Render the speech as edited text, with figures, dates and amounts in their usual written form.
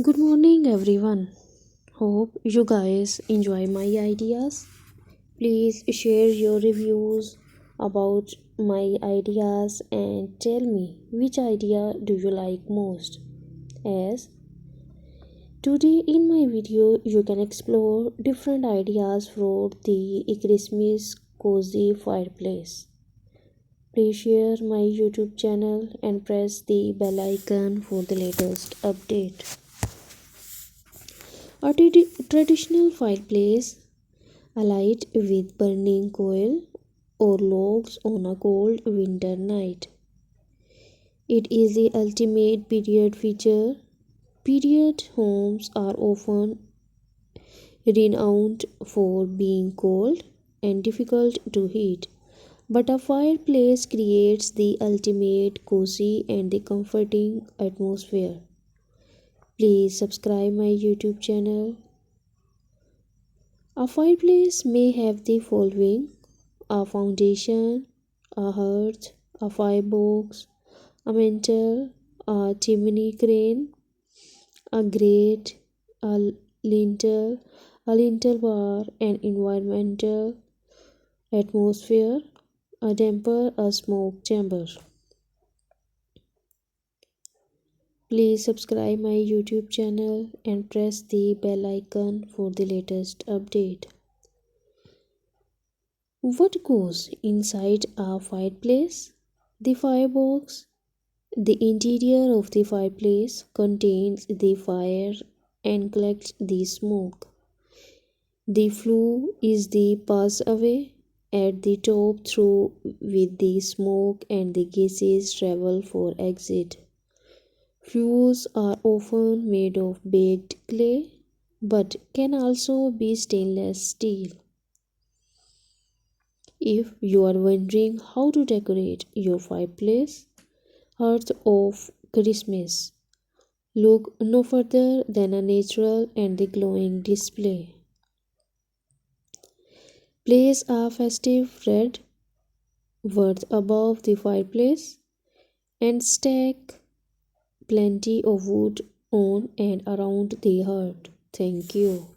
Good morning, everyone. Hope you guys enjoy my ideas. Please share your reviews about my ideas and tell me which idea do you like most. As today in my video, you can explore different ideas for the Christmas cozy fireplace. Please share my YouTube channel and press the bell icon for the latest update. A traditional fireplace alight with burning coal or logs on a cold winter night. It is the ultimate period feature. Period homes are often renowned for being cold and difficult to heat, but a fireplace creates the ultimate cozy and the comforting atmosphere. Please subscribe my YouTube channel. A fireplace may have the following: a foundation, a hearth, a firebox, a mantel, a chimney crane, a grate, lintel, a lintel bar, an environmental atmosphere, a damper, a smoke chamber. Please subscribe my YouTube channel and press the bell icon for the latest update. What goes inside a fireplace? The firebox. The interior of the fireplace contains the fire and collects the smoke. The flue is the passageway at the top through which the smoke and the gases travel for exit. Flues are often made of baked clay but can also be stainless steel. If you are wondering how to decorate your fireplace hearth of Christmas, look no further than a natural and the glowing display. Place a festive red worth above the fireplace and stack plenty of wood on and around the hearth. Thank you.